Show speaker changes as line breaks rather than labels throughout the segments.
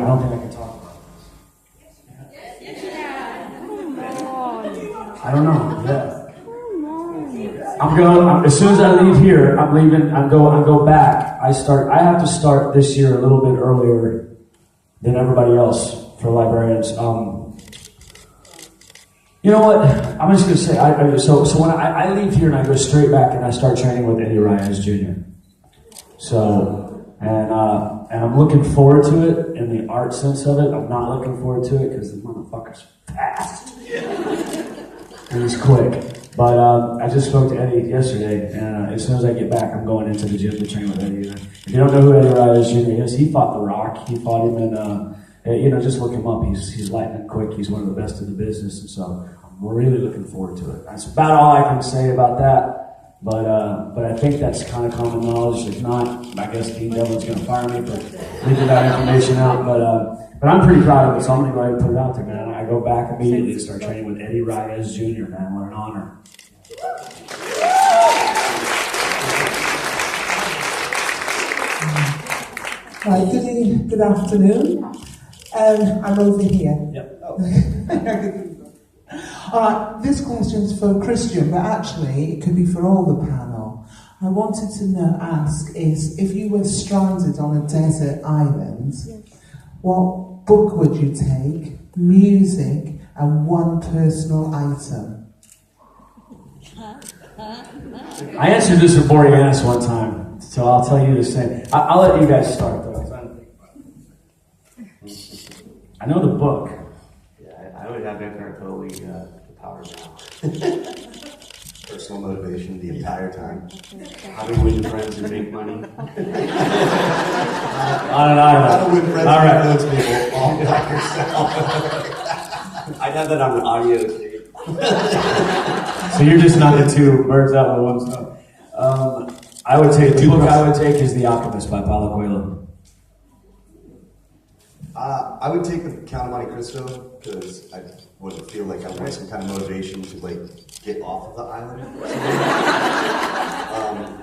don't think I can talk about this. I don't know. Yeah. I'm going. As soon as I leave here, I'm leaving. I go back. I have to start this year a little bit earlier than everybody else for librarians. You know what? I'm just going to say. So when I leave here and I go straight back and I start training with Eddie Reyes Jr. So and I'm looking forward to it in the art sense of it. I'm not looking forward to it because the motherfucker's fast and he's quick. But I just spoke to Eddie yesterday, and as soon as I get back, I'm going into the gym to train with Eddie. If you don't know who Eddie Reyes Jr. is, he fought The Rock. He fought him in, just look him up. He's lightning quick. He's one of the best in the business, and so I'm really looking forward to it. That's about all I can say about that. But I think that's kind of common knowledge. If not, I guess Dean Devlin's going to fire me for leaving that information out. But I'm pretty proud of it, so I'm going to go ahead and put it out there, man. I go back immediately and start training with Eddie Reyes Jr., man. What an honor.
Right, good afternoon. I'm over here.
Yep.
Oh. All right, this question's for Christian, but actually it could be for all the panel. I wanted to ask is, if you were stranded on a desert island, what book would you take, music, and one personal item?
I answered this with Boreanaz one time, so I'll tell you the same. I'll let you guys start, though. I know the book.
Yeah, I would have Eckhart Tolle, The Power Now. Personal motivation the entire time. How to win friends and make money.
On an island.
How to win friends
All right.
and make those people all by yourself. I'd have that on an audio tape.
So you're just knocking two birds out with one stone. I would take the book. I would take is The Alchemist by Paulo Coelho.
I would take The Count of Monte Cristo because I would feel like I want some kind of motivation to get off of the island.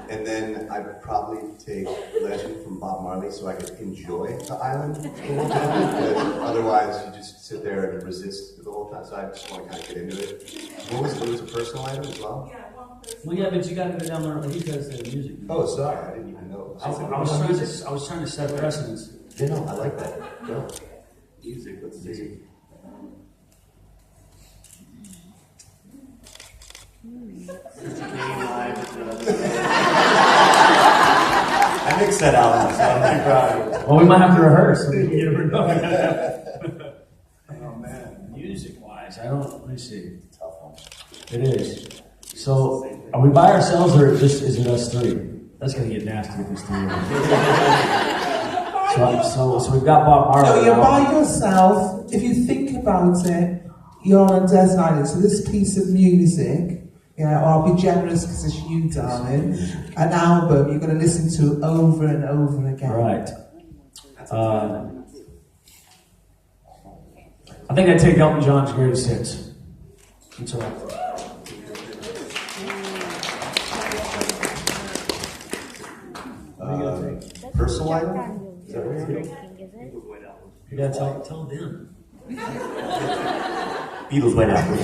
And then I'd probably take Legend from Bob Marley so I could enjoy the island a little bit. Because otherwise, you just sit there and resist the whole time. So I just want to kind of get into it. What was it? Was a personal item as well?
Well, yeah, but you got to go down there. He does the music.
Oh, sorry, I didn't even know.
I was trying to set precedents.
Yeah, no, I like that. Go. Music, let's see. I mixed that album, so I'm pretty proud of it.
Well, we might have to rehearse. You never know.
Oh man,
music-wise, let me see.
tough one.
It is. So, are we by ourselves, or is it us three? That's gonna get nasty if it's three. So we've got Bob Marley.
No, you're by yourself. If you think about it, you're on a desert island. So this piece of music, or I'll be generous because it's you, darling, an album you're going to listen to over and over again.
Right. I think I'd take Elton John's Greatest Hits. That's all right.
Personal item? Is that what you're doing?
You gotta tell them.
Beatles White Album.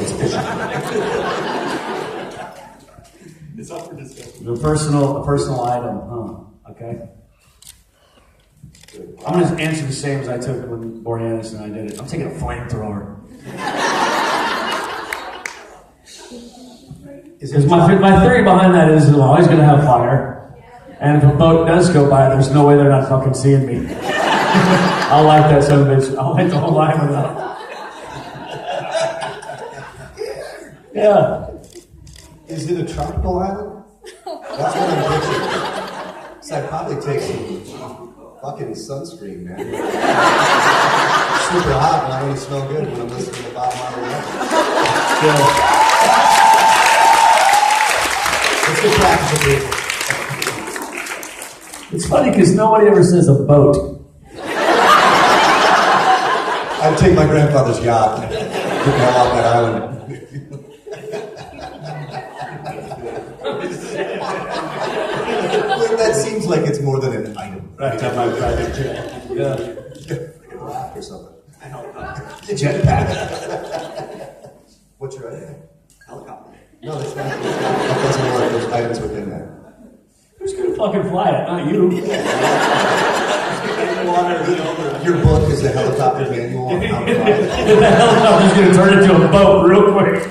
It's up for discussion.
A personal item, huh? Okay. I'm gonna answer the same as I took when Boreanaz and I did it. I'm taking a flamethrower. Because my theory behind that is I'm always gonna have fire. And if a boat does go by, there's no way they're not fucking seeing me. I'll light that son of a bitch. I'll light the whole island up. Yeah.
Is it a tropical island? That's what I'm picturing. So I'd probably take some fucking sunscreen, man. Super hot and I only smell good when I'm listening to Bob Marley.
Yeah.
Let's get practical, people.
It's funny because nobody ever says a boat.
I'd take my grandfather's yacht and get the hell off that island. That seems like it's more than an item.
Right, that might be. Yeah.
or something.
A helicopter.
Jetpack.
What's your idea?
Helicopter.
No, that's not. That doesn't work. There's items within that.
Who's gonna fucking fly it? Not you.
Your book is the helicopter manual on how to fly.
The helicopter's gonna turn into a boat real quick.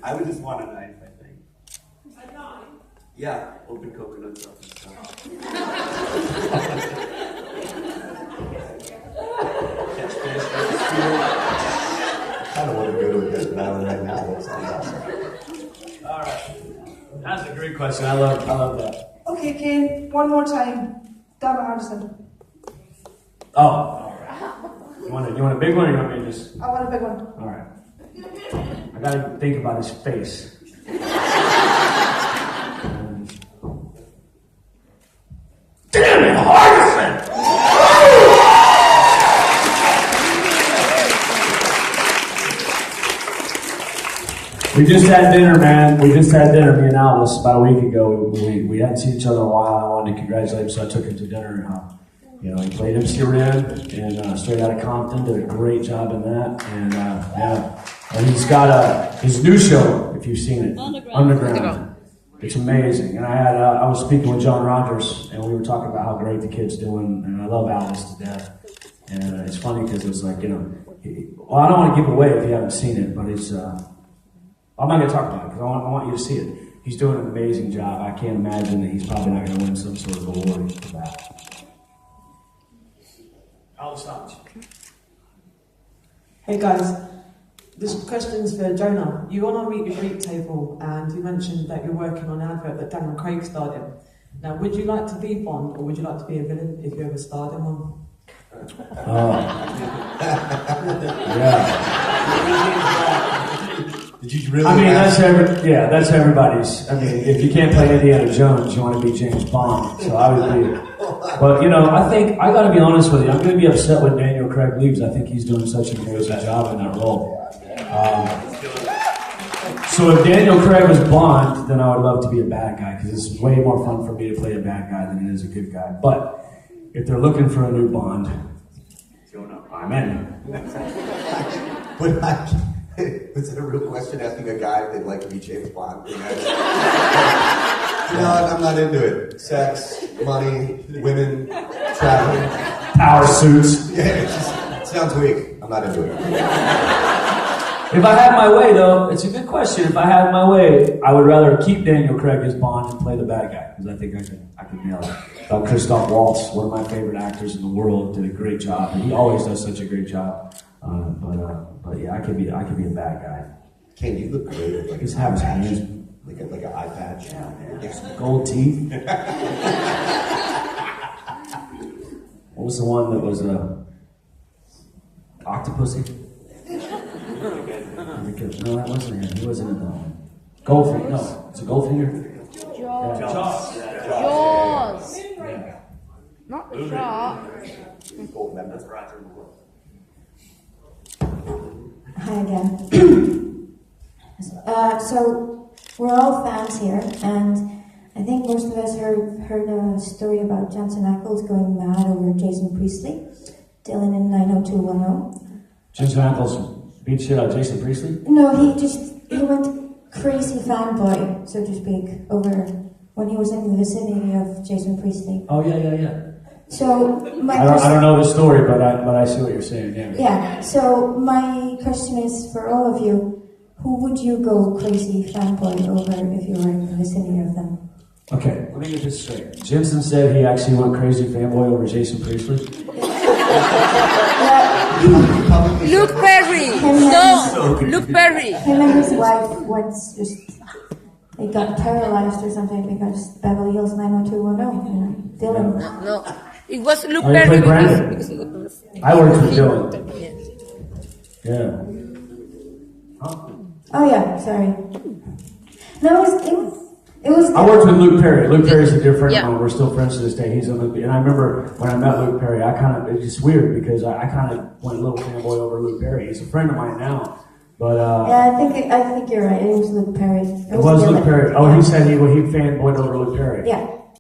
I would just want a knife, I think. Yeah, open coconuts up and stuff. Catch fish,
I kind of want to go to a desert island right now. That sounds awesome.
All right. That's a great question. I love that.
Okay, Kane, one more time. Dama Anderson.
Oh. You want a big one or you want me to just...
I want a big one.
All right. I gotta think about his face. Damn it, Hardison! We just had dinner, man. We just had dinner, me and Alice, about a week ago. We hadn't seen each other in a while. I wanted to congratulate him, so I took him to dinner. He played MC Ren and straight out of Compton. Did a great job in that. And and he's got his new show, if you've seen it, Underground. It's amazing. And I was speaking with John Rogers, and we were talking about how great the kid's doing. And I love Alice to death. And it's funny because it's like, I don't want to give away if you haven't seen it, but it's. I'm not going to talk about it because I want you to see it. He's doing an amazing job. I can't imagine that he's probably not going to win some sort of award for that. I'll stop.
Hey guys, this question's for Jonah. You were on our Meet Your Greet table and you mentioned that you're working on an advert that Daniel Craig starred in. Now, would you like to be Bond or would you like to be a villain if you ever starred in one?
Yeah.
Did you really?
I mean, that's everybody's. I mean, if you can't play Indiana Jones, you want to be James Bond. So I would be. But I think I got to be honest with you. I'm going to be upset when Daniel Craig leaves. I think he's doing such an amazing job in that role. So if Daniel Craig was Bond, then I would love to be a bad guy because it's way more fun for me to play a bad guy than it is a good guy. But if they're looking for a new Bond,
Jonah.
I'm in.
Was it a real question asking a guy if they'd like to be James Bond? I'm not into it. Sex, money, women, traveling.
Power suits.
Yeah, it sounds weak. I'm not into it.
If I had my way, though, it's a good question. If I had my way, I would rather keep Daniel Craig as Bond and play the bad guy because I think I could nail it. Christoph Waltz, one of my favorite actors in the world, did a great job, and he always does such a great job. But yeah, I could be a bad guy.
Ken, you look great with like
Just have his hands.
like an eye patch.
Yeah. Gold teeth. What was the one that was Octopussy? No, that wasn't him. He wasn't in that one. Goldfinger. No, it's a Goldfinger.
Jaws.
Jaws.
Jaws.
Yeah.
Not the shark.
That's Roger Moore.
Hi again. So we're all fans here, and I think most of us heard a story about Jensen Ackles going mad over Jason Priestley, Dylan in 90210.
Jensen Ackles beat shit out of Jason Priestley?
No, he went crazy fanboy, so to speak, over when he was in the vicinity of Jason Priestley.
Oh yeah.
So
I don't know the story, but I see what you're saying. Yeah.
Yeah. So my question is for all of you: who would you go crazy fanboy over if you were in the vicinity of them?
Okay, let me get this straight. Jensen said he actually went crazy fanboy over Jason Priestley.
Luke Perry. No, Luke Perry.
Him and his wife they got paralyzed or something because Beverly Hills 90210. Dylan.
No, it was Luke
Oh, you
Perry.
played Brandon? I worked with Dylan.
Yes.
Yeah. Huh?
Oh yeah, sorry. No, it was.
I worked with Luke Perry. Luke Perry's a dear friend of
Yeah.
mine. We're still friends to this day. He's a Luke, and I remember when I met Luke Perry, it's just weird because I kind of went a little fanboy over Luke Perry. He's a friend of mine now, but
Yeah, I think you're right. It was Luke Perry.
it was Luke Perry. Oh, he said he fanboyed over Luke Perry.
Yeah.